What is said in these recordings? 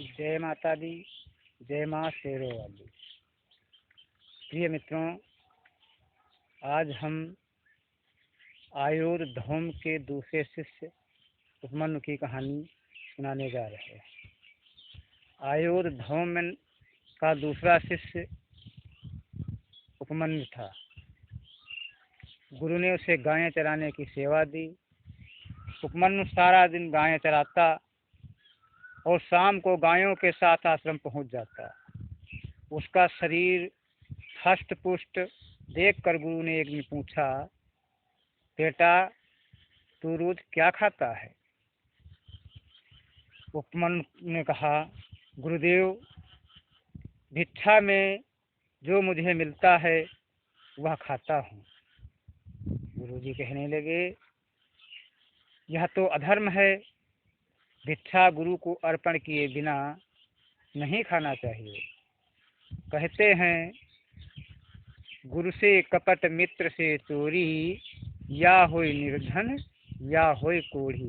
जय माता दी, जय माँ शेरों वाली। प्रिय मित्रों, आज हम आयुर् धौम के दूसरे शिष्य उपमन्यु की कहानी सुनाने जा रहे हैं। आयुर् धौम का दूसरा शिष्य उपमन्यु था। गुरु ने उसे गायें चराने की सेवा दी। उपमन्यु सारा दिन गायें चराता और शाम को गायों के साथ आश्रम पहुंच जाता। उसका शरीर हष्ट पुष्ट देखकर गुरु ने एक दिन पूछा, बेटा तू रोज क्या खाता है? उपमन्यु ने कहा, गुरुदेव भिक्षा में जो मुझे मिलता है वह खाता हूँ। गुरु जी कहने लगे, यह तो अधर्म है। भिक्षा गुरु को अर्पण किए बिना नहीं खाना चाहिए। कहते हैं, गुरु से कपट मित्र से चोरी, या होय निर्धन या होय कोढ़ी।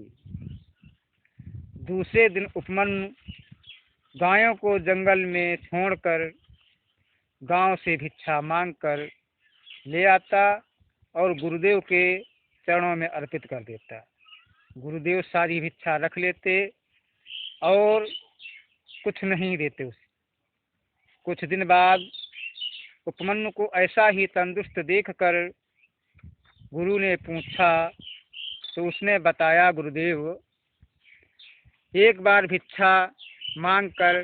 दूसरे दिन उपमन्यु गायों को जंगल में छोड़कर गांव से भिक्षा मांगकर ले आता और गुरुदेव के चरणों में अर्पित कर देता। गुरुदेव सारी भिक्षा रख लेते और कुछ नहीं देते उसे। कुछ दिन बाद उपमन्यु को ऐसा ही तंदुरुस्त देखकर गुरु ने पूछा तो उसने बताया, गुरुदेव एक बार भिक्षा मांगकर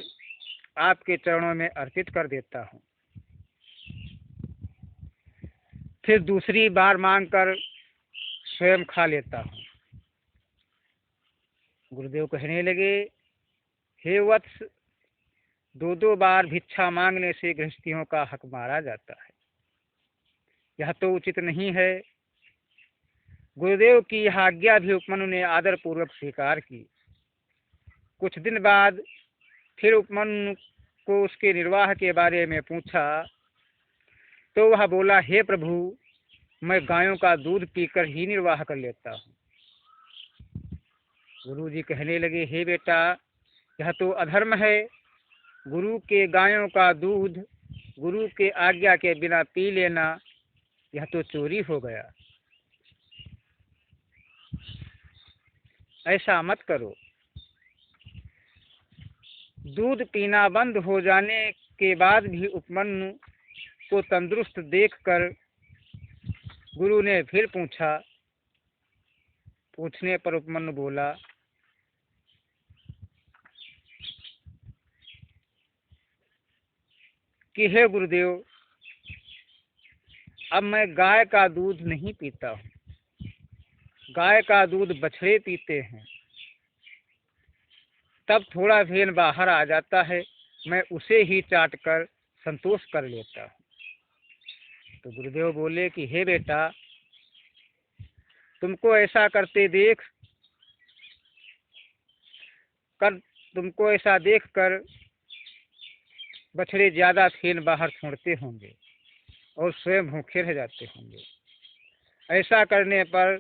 आपके चरणों में अर्पित कर देता हूँ, फिर दूसरी बार मांगकर स्वयं खा लेता हूँ। गुरुदेव कहने लगे, हे वत्स, दो बार भिक्षा मांगने से गृहस्थियों का हक मारा जाता है। यह तो उचित नहीं है। गुरुदेव की यह आज्ञा भी उपमन्यु ने आदर पूर्वक स्वीकार की। कुछ दिन बाद फिर उपमन्यु को उसके निर्वाह के बारे में पूछा तो वह बोला, हे प्रभु, मैं गायों का दूध पीकर ही निर्वाह कर लेता हूँ। गुरु जी कहने लगे, हे बेटा, यह तो अधर्म है। गुरु के गायों का दूध गुरु के आज्ञा के बिना पी लेना, यह तो चोरी हो गया। ऐसा मत करो। दूध पीना बंद हो जाने के बाद भी उपमन्यु को तंदुरुस्त देखकर गुरु ने फिर पूछा। पूछने पर उपमन्यु बोला, कि हे गुरुदेव, अब मैं गाय का दूध नहीं पीता हूँ। गाय का दूध बछड़े पीते हैं। तब थोड़ा भेन बाहर आ जाता है, मैं उसे ही चाट कर संतोष कर लेता हूँ। तो गुरुदेव बोले कि हे बेटा, तुमको ऐसा करते तुमको ऐसा देख कर बछड़े ज्यादा फेन बाहर छोड़ते होंगे और स्वयं भूखे रह जाते होंगे। ऐसा करने पर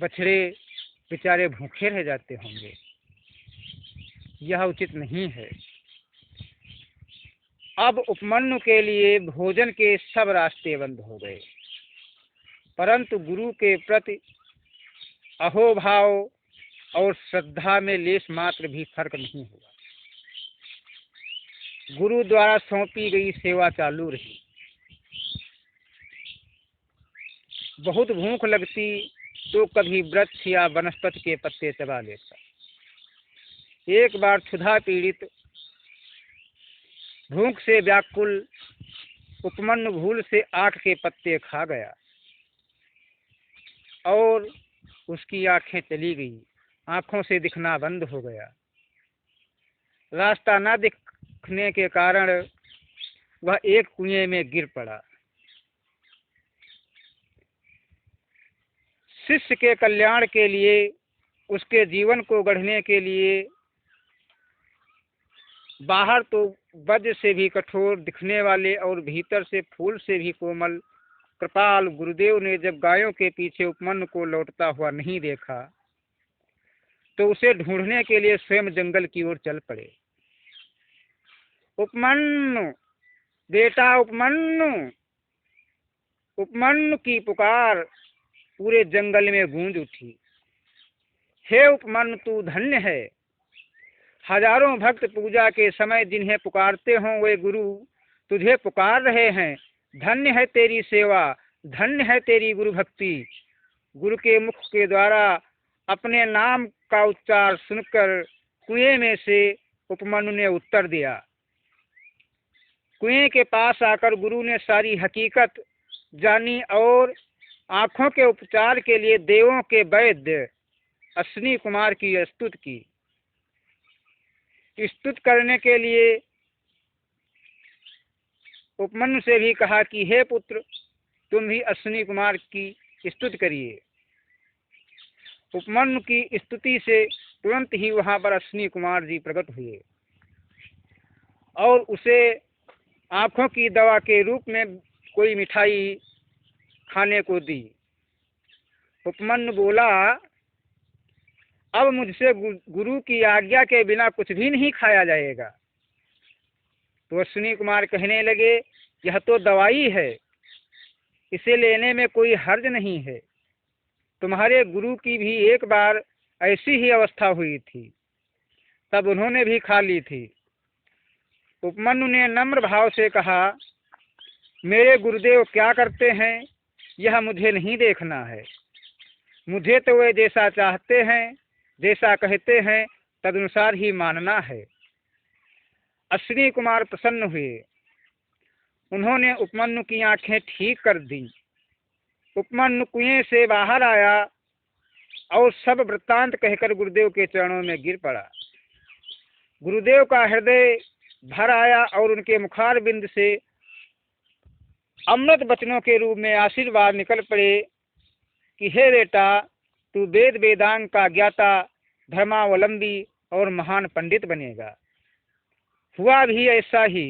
बछड़े बेचारे भूखे रह जाते होंगे। यह उचित नहीं है। अब उपमन्यु के लिए भोजन के सब रास्ते बंद हो गए, परंतु गुरु के प्रति अहोभाव और श्रद्धा में लेश मात्र भी फर्क नहीं हुआ। गुरु द्वारा सौंपी गई सेवा चालू रही। बहुत भूख लगती तो कभी वृक्ष या वनस्पति के पत्ते चबा लेता। एक बार क्षुधा पीड़ित भूख से व्याकुल उपमन्यु भूल से आक के पत्ते खा गया और उसकी आंखें चली गई। आंखों से दिखना बंद हो गया। रास्ता न दिखने के कारण वह एक कुएं में गिर पड़ा। शिष्य के कल्याण के लिए, उसके जीवन को गढ़ने के लिए बाहर तो वज्र से भी कठोर दिखने वाले और भीतर से फूल से भी कोमल कृपाल गुरुदेव ने जब गायों के पीछे उपमन्यु को लौटता हुआ नहीं देखा तो उसे ढूंढने के लिए स्वयं जंगल की ओर चल पड़े। उपमन्यु, बेटा उपमन्यु, उपमन्यु की पुकार पूरे जंगल में गूंज उठी। हे उपमन्यु, तू धन्य है। हजारों भक्त पूजा के समय जिन्हें पुकारते हों वे गुरु तुझे पुकार रहे हैं। धन्य है तेरी सेवा, धन्य है तेरी गुरु भक्ति। गुरु के मुख के द्वारा अपने नाम का उच्चार सुनकर कुएं में से उपमन्यु ने उत्तर दिया। कुएं के पास आकर गुरु ने सारी हकीकत जानी और आंखों के उपचार के लिए देवों के वैद्य अश्विनी कुमार की स्तुति की। स्तुति करने के लिए उपमन्यु से भी कहा कि हे पुत्र, तुम भी अश्विनी कुमार की स्तुति करिए। उपमन्यु की स्तुति से तुरंत ही वहां पर अश्विनी कुमार जी प्रकट हुए और उसे आंखों की दवा के रूप में कोई मिठाई खाने को दी। उपमन्यु बोला, अब मुझसे गुरु की आज्ञा के बिना कुछ भी नहीं खाया जाएगा। तो अश्विनी कुमार कहने लगे, यह तो दवाई है, इसे लेने में कोई हर्ज नहीं है। तुम्हारे गुरु की भी एक बार ऐसी ही अवस्था हुई थी, तब उन्होंने भी खा ली थी। उपमन्यु ने नम्र भाव से कहा, मेरे गुरुदेव क्या करते हैं यह मुझे नहीं देखना है। मुझे तो वे जैसा चाहते हैं, जैसा कहते हैं, तदनुसार ही मानना है। अश्विनी कुमार प्रसन्न हुए। उन्होंने उपमन्यु की आंखें ठीक कर दी। उपमन्यु कुएं से बाहर आया और सब वृत्तांत कहकर गुरुदेव के चरणों में गिर पड़ा। गुरुदेव का हृदय भर आया और उनके मुखार बिंद से अमृत वचनों के रूप में आशीर्वाद निकल पड़े कि हे बेटा, तू वेद वेदांग का ज्ञाता, धर्मावलंबी और महान पंडित बनेगा। हुआ भी ऐसा ही।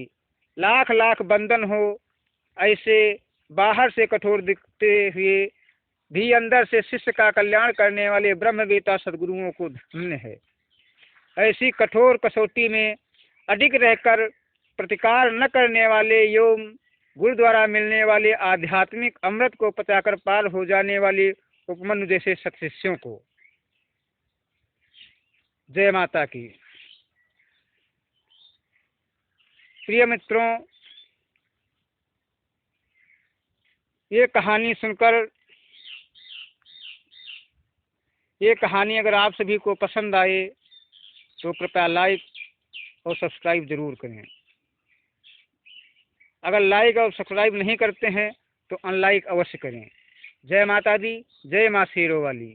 लाख लाख बंधन हो, ऐसे बाहर से कठोर दिखते हुए भी अंदर से शिष्य का कल्याण करने वाले ब्रह्मवेता सदगुरुओं को धन्य है। ऐसी कठोर कसौटी में अडिग रहकर प्रतिकार न करने वाले एवं गुरु द्वारा मिलने वाले आध्यात्मिक अमृत को पचाकर पार हो जाने वाले उपमन्यु जैसे सत्शिष्यों को जय माता की। प्रिय मित्रों, ये कहानी सुनकर, ये कहानी अगर आप सभी को पसंद आए तो कृपया लाइक और सब्सक्राइब जरूर करें। अगर लाइक और सब्सक्राइब नहीं करते हैं तो अनलाइक अवश्य करें। जय माता दी, जय माँ शेरों वाली।